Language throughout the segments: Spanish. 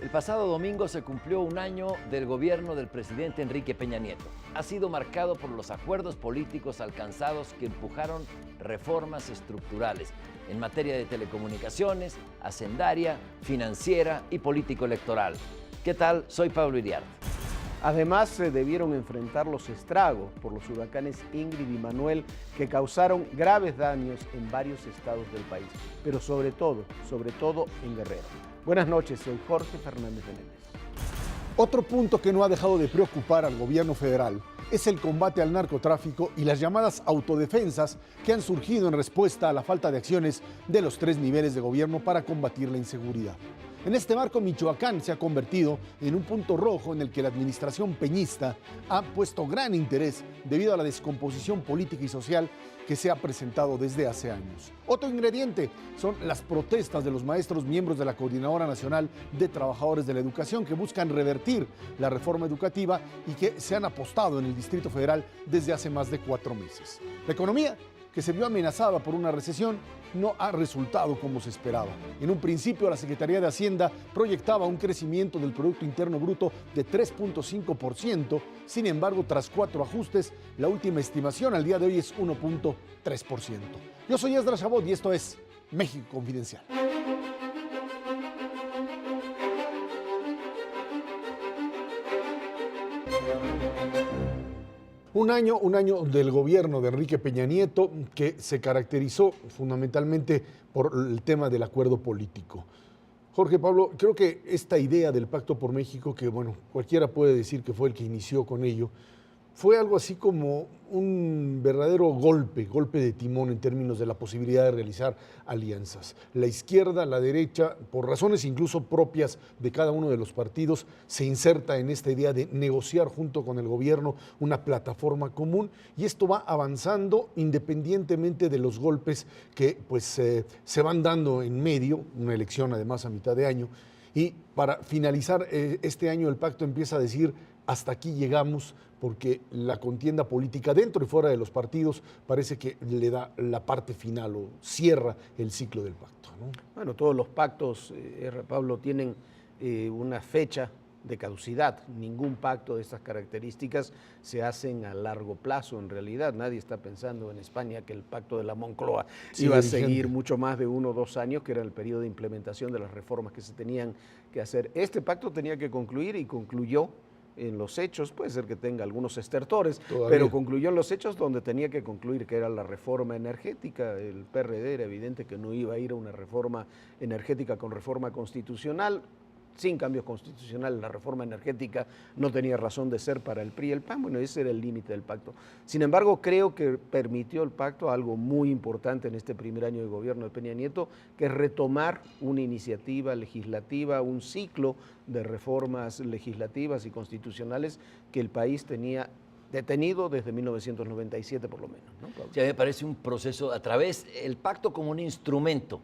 El pasado domingo se cumplió un año del gobierno del presidente Enrique Peña Nieto. Ha sido marcado por los acuerdos políticos alcanzados que empujaron reformas estructurales en materia de telecomunicaciones, hacendaria, financiera y político-electoral. ¿Qué tal? Soy Pablo Iriart. Además, se debieron enfrentar los estragos por los huracanes Ingrid y Manuel, que causaron graves daños en varios estados del país, pero sobre todo en Guerrero. Buenas noches, soy Jorge Fernández Menéndez. Otro punto que no ha dejado de preocupar al gobierno federal es el combate al narcotráfico y las llamadas autodefensas que han surgido en respuesta a la falta de acciones de los 3 niveles de gobierno para combatir la inseguridad. En este marco, Michoacán se ha convertido en un punto rojo en el que la administración peñista ha puesto gran interés debido a la descomposición política y social que se ha presentado desde hace años. Otro ingrediente son las protestas de los maestros miembros de la Coordinadora Nacional de Trabajadores de la Educación que buscan revertir la reforma educativa y que se han apostado en el Distrito Federal desde hace más de 4 meses. La economía, que se vio amenazada por una recesión, no ha resultado como se esperaba. En un principio, la Secretaría de Hacienda proyectaba un crecimiento del Producto Interno Bruto de 3.5%, sin embargo, tras 4 ajustes, la última estimación al día de hoy es 1.3%. Yo soy Esdras Chabot y esto es México Confidencial. Un año del gobierno de Enrique Peña Nieto que se caracterizó fundamentalmente por el tema del acuerdo político. Jorge, Pablo, creo que esta idea del Pacto por México, que bueno, cualquiera puede decir que fue el que inició con ello, fue algo así como un verdadero golpe de timón en términos de la posibilidad de realizar alianzas. La izquierda, la derecha, por razones incluso propias de cada uno de los partidos, se inserta en esta idea de negociar junto con el gobierno una plataforma común y esto va avanzando independientemente de los golpes que pues, se van dando en medio, una elección además a mitad de año. Y para finalizar este año el pacto empieza a decir hasta aquí llegamos, porque la contienda política dentro y fuera de los partidos parece que le da la parte final o cierra el ciclo del pacto, ¿no? Bueno, todos los pactos, Pablo, tienen una fecha de caducidad. Ningún pacto de estas características se hacen a largo plazo en realidad. Nadie está pensando en España que el pacto de la Moncloa iba a seguir mucho más de 1 o 2 años, que era el periodo de implementación de las reformas que se tenían que hacer. Este pacto tenía que concluir y concluyó en los hechos, puede ser que tenga algunos estertores, pero concluyó en los hechos donde tenía que concluir, que era la reforma energética. El PRD era evidente que no iba a ir a una reforma energética con reforma constitucional. Sin cambios constitucionales, la reforma energética no tenía razón de ser para el PRI y el PAN. Bueno, ese era el límite del pacto. Sin embargo, creo que permitió el pacto algo muy importante en este primer año de gobierno de Peña Nieto, que es retomar una iniciativa legislativa, un ciclo de reformas legislativas y constitucionales que el país tenía detenido desde 1997 por lo menos, ¿no, Pablo? Sí, a mí me parece un proceso a través, el pacto como un instrumento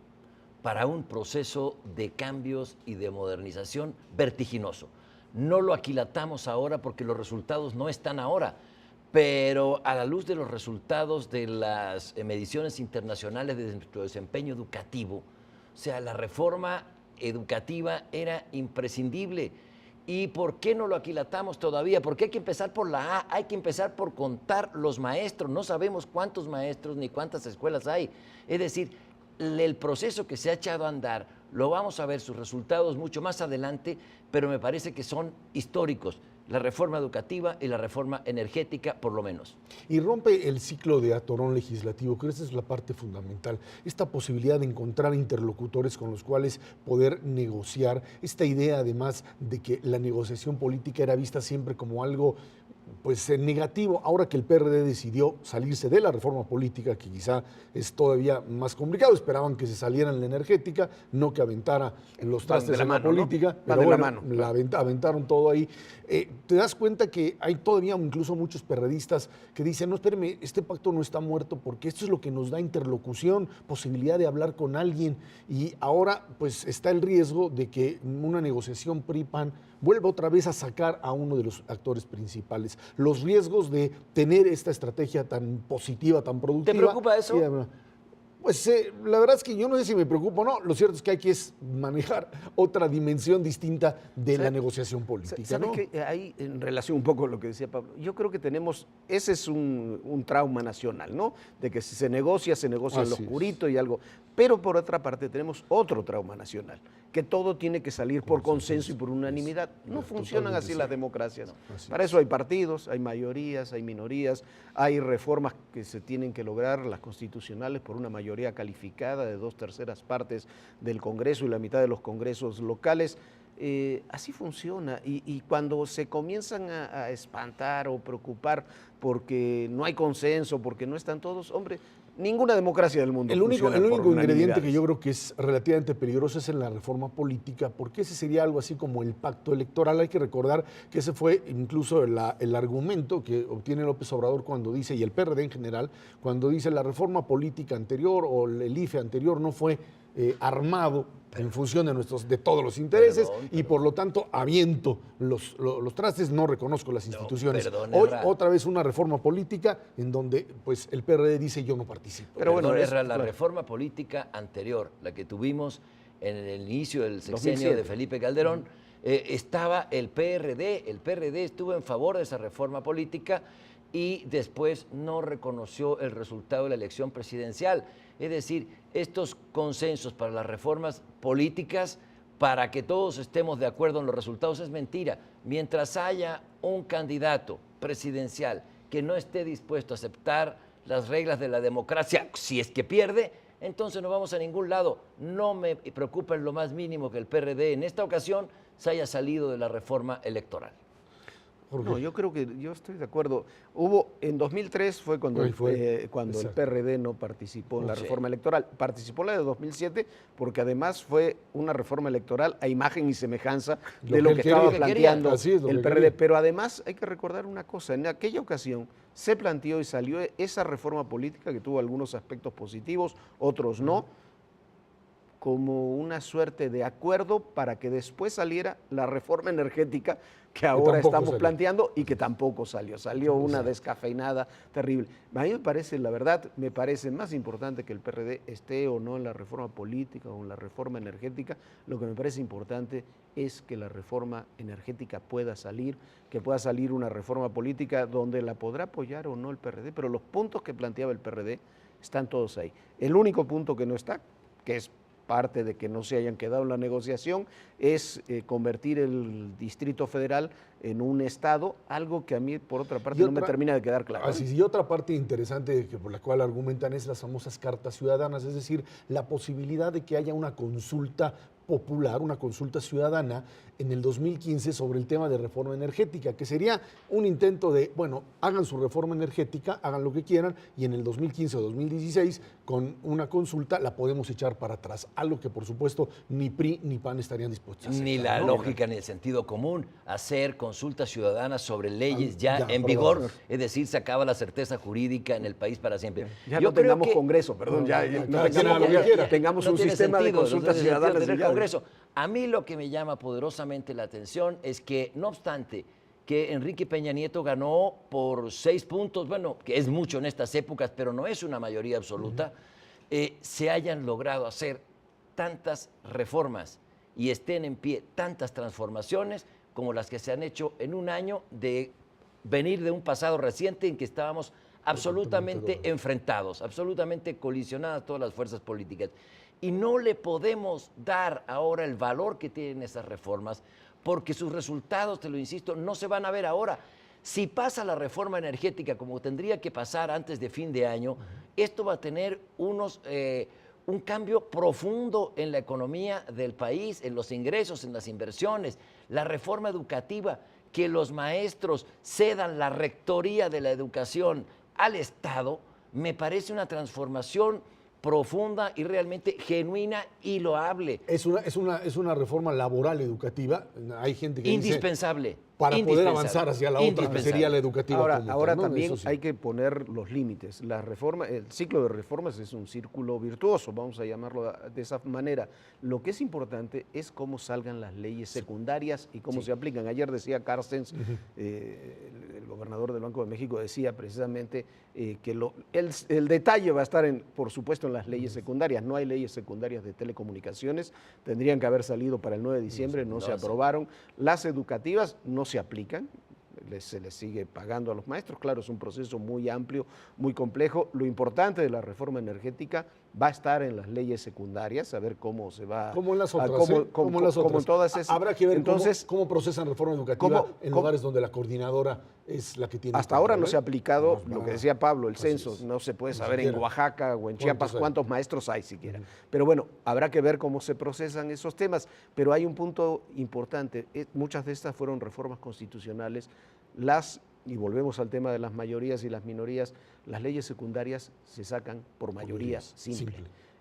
para un proceso de cambios y de modernización vertiginoso. No lo aquilatamos ahora porque los resultados no están ahora, pero a la luz de los resultados de las mediciones internacionales de nuestro desempeño educativo, o sea, la reforma educativa era imprescindible. ¿Y por qué no lo aquilatamos todavía? Porque hay que empezar por la A, hay que empezar por contar los maestros. No sabemos cuántos maestros ni cuántas escuelas hay. Es decir, el proceso que se ha echado a andar, lo vamos a ver sus resultados mucho más adelante, pero me parece que son históricos. La reforma educativa y la reforma energética, por lo menos. Y rompe el ciclo de atorón legislativo, creo que esa es la parte fundamental. Esta posibilidad de encontrar interlocutores con los cuales poder negociar. Esta idea, además, de que la negociación política era vista siempre como algo pues negativo, ahora que el PRD decidió salirse de la reforma política, que quizá es todavía más complicado, esperaban que se saliera en la energética, no que aventara en los trastes en la política, ¿no? Pero bueno, aventaron todo ahí. Te das cuenta que hay todavía incluso muchos perredistas que dicen, no, espérame, este pacto no está muerto porque esto es lo que nos da interlocución, posibilidad de hablar con alguien, y ahora pues está el riesgo de que una negociación PRI-PAN vuelva otra vez a sacar a uno de los actores principales. Los riesgos de tener esta estrategia tan positiva, tan productiva. ¿Te preocupa eso? Pues la verdad es que yo no sé si me preocupa o no. Lo cierto es que hay que manejar otra dimensión distinta de la negociación política, ¿Sabe ¿no? qué? Ahí, en relación un poco a lo que decía Pablo, yo creo que tenemos, ese es un trauma nacional, ¿no? De que si se negocia en lo Así es. oscurito y algo. Pero por otra parte tenemos otro trauma nacional, que todo tiene que salir por consenso y por unanimidad. No funcionan así las democracias. Para eso hay partidos, hay mayorías, hay minorías, hay reformas que se tienen que lograr, las constitucionales, por una mayoría calificada de 2/3 partes del Congreso y la mitad de los congresos locales. Así funciona, y cuando se comienzan a espantar o preocupar porque no hay consenso, porque no están todos, hombre, ninguna democracia del mundo El único funciona por ingrediente unanimidades. que yo creo que es relativamente peligroso es en la reforma política, porque ese sería algo así como el pacto electoral. Hay que recordar que ese fue incluso el argumento que obtiene López Obrador cuando dice, y el PRD en general, cuando dice la reforma política anterior o el IFE anterior no fue armado en función de todos los intereses, y por lo tanto aviento los trastes, no reconozco las instituciones. perdón, Hoy Erra. otra vez una reforma política en donde pues el PRD dice yo no participo. Pero bueno, Perdón, es- Erra, la claro. reforma política anterior, la que tuvimos en el inicio del sexenio 2007. de Felipe Calderón, estaba el PRD estuvo en favor de esa reforma política y después no reconoció el resultado de la elección presidencial. Es decir, estos consensos para las reformas políticas, para que todos estemos de acuerdo en los resultados, es mentira. Mientras haya un candidato presidencial que no esté dispuesto a aceptar las reglas de la democracia, si es que pierde, entonces no vamos a ningún lado. No me preocupa en lo más mínimo que el PRD en esta ocasión se haya salido de la reforma electoral. No, yo creo que yo estoy de acuerdo. En 2003 fue cuando, cuando el exacto. PRD no participó en la Sí. reforma electoral. Participó en la de 2007 porque además fue una reforma electoral a imagen y semejanza de Lo lo que que él estaba quería. planteando Así es, lo el que PRD. quería. Pero además hay que recordar una cosa, en aquella ocasión se planteó y salió esa reforma política que tuvo algunos aspectos positivos, otros no, como una suerte de acuerdo para que después saliera la reforma energética que ahora tampoco estamos salió. planteando y que tampoco salió. Salió una descafeinada terrible. A mí me parece, la verdad, me parece más importante que el PRD esté o no en la reforma política o en la reforma energética. Lo que me parece importante es que la reforma energética pueda salir, que pueda salir una reforma política donde la podrá apoyar o no el PRD, pero los puntos que planteaba el PRD están todos ahí. El único punto que no está, que es parte de que no se hayan quedado en la negociación, es convertir el Distrito Federal en un estado, algo que a mí, por otra parte, no me termina de quedar claro. Así, y otra parte interesante por la cual argumentan es las famosas cartas ciudadanas, es decir, la posibilidad de que haya una consulta popular, una consulta ciudadana en el 2015 sobre el tema de reforma energética, que sería un intento de, bueno, hagan su reforma energética, hagan lo que quieran, y en el 2015 o 2016, con una consulta, la podemos echar para atrás. Algo que, por supuesto, ni PRI ni PAN estarían dispuestos a hacer. Ni la lógica ni el sentido común, hacer consultas ciudadanas sobre leyes ya en aprobadas. vigor, es decir, se acaba la certeza jurídica en el país para siempre. Ya Yo no creo tengamos que- Congreso, perdón, cada quien haga lo que quiera. tengamos No un tiene sistema de sentido, consultas no tiene sentido ciudadanas. tener y ya. Congreso. A mí lo que me llama poderosamente la atención es que, no obstante que Enrique Peña Nieto ganó por 6 puntos, bueno, que es mucho en estas épocas, pero no es una mayoría absoluta, se hayan logrado hacer tantas reformas y estén en pie tantas transformaciones como las que se han hecho en un año de venir de un pasado reciente en que estábamos absolutamente enfrentados, absolutamente colisionadas todas las fuerzas políticas. Y no le podemos dar ahora el valor que tienen esas reformas, porque sus resultados, te lo insisto, no se van a ver ahora. Si pasa la reforma energética como tendría que pasar antes de fin de año, esto va a tener un cambio profundo en la economía del país, en los ingresos, en las inversiones. La reforma educativa, que los maestros cedan la rectoría de la educación al Estado, me parece una transformación profunda y realmente genuina y loable. Es una reforma laboral educativa. Hay gente que Indispensable. dice, para poder indispensable, avanzar hacia la otra, que indispensable. sería la educativa. Ahora, como tal, ahora ¿no? también Eso sí. hay que poner los límites. El ciclo de reformas es un círculo virtuoso, vamos a llamarlo de esa manera. Lo que es importante es cómo salgan las leyes secundarias y cómo se aplican. Ayer decía Carstens, el gobernador del Banco de México decía precisamente que el detalle va a estar, por supuesto, en las leyes secundarias. No hay leyes secundarias de telecomunicaciones, tendrían que haber salido para el 9 de diciembre, no se aprobaron. Las educativas no se aplican. Se les sigue pagando a los maestros. Claro, es un proceso muy amplio, muy complejo. Lo importante de la reforma energética va a estar en las leyes secundarias, a ver cómo se va. Como en las otras. Como en todas esas. Habrá que ver entonces, cómo procesan reforma educativa en lugares donde la coordinadora es la que tiene. Hasta ahora no se ha aplicado lo que decía Pablo, el censo. No se puede saber en Oaxaca o en Chiapas cuántos maestros hay siquiera. Pero bueno, habrá que ver cómo se procesan esos temas. Pero hay un punto importante. Muchas de estas fueron reformas constitucionales. Y volvemos al tema de las mayorías y las minorías, las leyes secundarias se sacan por mayoría simple.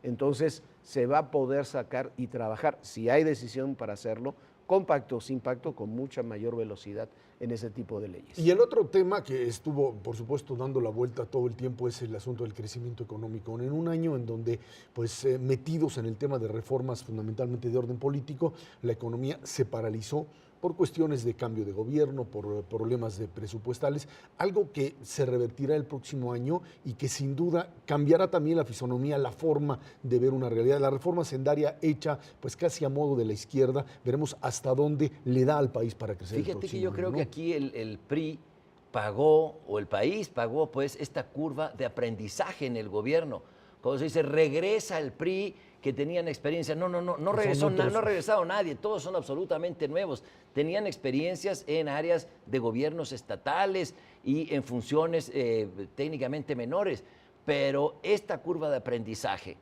Entonces se va a poder sacar y trabajar, si hay decisión para hacerlo, con pacto o sin pacto, con mucha mayor velocidad en ese tipo de leyes. Y el otro tema que estuvo, por supuesto, dando la vuelta todo el tiempo es el asunto del crecimiento económico. En un año en donde, pues, metidos en el tema de reformas fundamentalmente de orden político, la economía se paralizó por cuestiones de cambio de gobierno, por problemas presupuestales, algo que se revertirá el próximo año y que sin duda cambiará también la fisonomía, la forma de ver una realidad. La reforma sendaria hecha pues casi a modo de la izquierda, veremos hasta dónde le da al país para crecer. Fíjate que yo creo que aquí el PRI pagó, o el país pagó, pues esta curva de aprendizaje en el gobierno. Cuando se dice regresa el PRI, que tenían experiencia. No regresado nadie, todos son absolutamente nuevos. Tenían experiencias en áreas de gobiernos estatales y en funciones técnicamente menores, pero esta curva de aprendizaje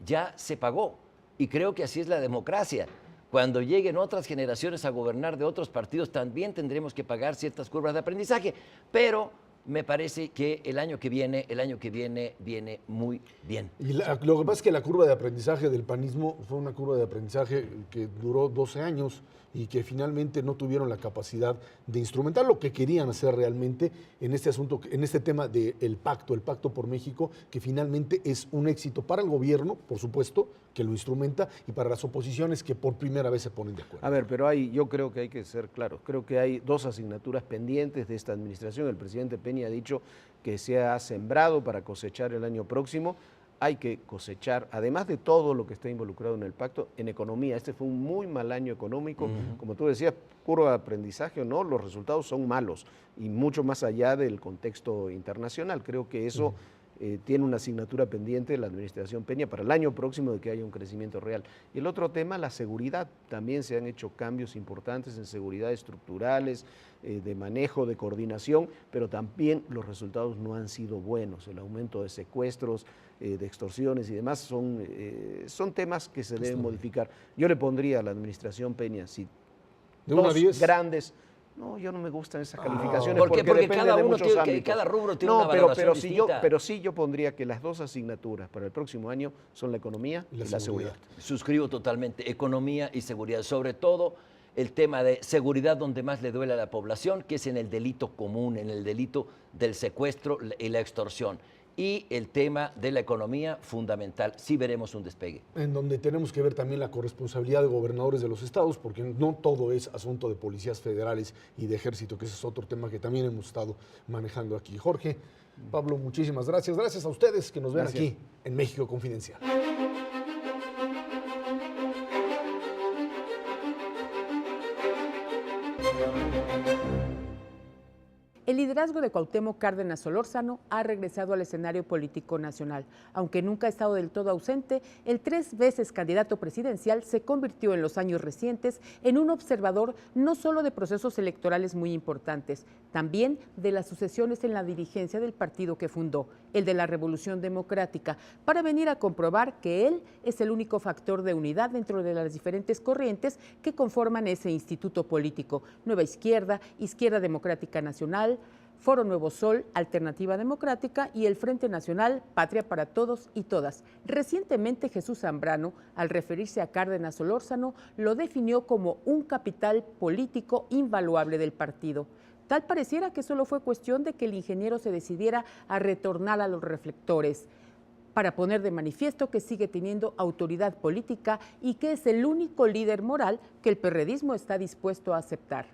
ya se pagó y creo que así es la democracia. Cuando lleguen otras generaciones a gobernar de otros partidos también tendremos que pagar ciertas curvas de aprendizaje, pero me parece que el año que viene viene muy bien. Y lo que pasa es que la curva de aprendizaje del panismo fue una curva de aprendizaje que duró 12 años y que finalmente no tuvieron la capacidad de instrumentar lo que querían hacer realmente en este asunto, en este tema del pacto, el Pacto por México, que finalmente es un éxito para el gobierno, por supuesto, que lo instrumenta, y para las oposiciones que por primera vez se ponen de acuerdo. A ver, pero yo creo que hay que ser claros. Creo que hay dos asignaturas pendientes de esta administración. El presidente Peña ha dicho que se ha sembrado para cosechar el año próximo. Hay que cosechar, además de todo lo que está involucrado en el pacto, en economía. Este fue un muy mal año económico. Como tú decías, puro aprendizaje o no, los resultados son malos y mucho más allá del contexto internacional. Creo que eso tiene una asignatura pendiente de la administración Peña para el año próximo de que haya un crecimiento real. Y el otro tema, la seguridad. También se han hecho cambios importantes en seguridad estructurales, de manejo, de coordinación, pero también los resultados no han sido buenos. El aumento de secuestros, de extorsiones y demás son temas que se deben modificar. Yo le pondría a la administración Peña, si ¿de 1 a 10? Grandes. No, yo no me gustan esas calificaciones. Porque depende cada de uno muchos ámbitos. cada rubro tiene una valoración distinta. Pero sí yo pondría que las dos asignaturas para el próximo año son la economía y la seguridad. Suscribo totalmente, economía y seguridad, sobre todo el tema de seguridad donde más le duele a la población, que es en el delito común, en el delito del secuestro y la extorsión. Y el tema de la economía, fundamental. Sí veremos un despegue. En donde tenemos que ver también la corresponsabilidad de gobernadores de los estados, porque no todo es asunto de policías federales y de ejército, que ese es otro tema que también hemos estado manejando aquí. Jorge, Pablo, muchísimas gracias. Gracias a ustedes que nos ven aquí en México Confidencial. El liderazgo de Cuauhtémoc Cárdenas Solórzano ha regresado al escenario político nacional. Aunque nunca ha estado del todo ausente, el 3 veces candidato presidencial se convirtió en los años recientes en un observador no solo de procesos electorales muy importantes, también de las sucesiones en la dirigencia del partido que fundó, el de la Revolución Democrática, para venir a comprobar que él es el único factor de unidad dentro de las diferentes corrientes que conforman ese instituto político: Nueva Izquierda, Izquierda Democrática Nacional, Foro Nuevo Sol, Alternativa Democrática y el Frente Nacional, Patria para Todos y Todas. Recientemente Jesús Zambrano, al referirse a Cárdenas Solórzano, lo definió como un capital político invaluable del partido. Tal pareciera que solo fue cuestión de que el ingeniero se decidiera a retornar a los reflectores, para poner de manifiesto que sigue teniendo autoridad política y que es el único líder moral que el perredismo está dispuesto a aceptar.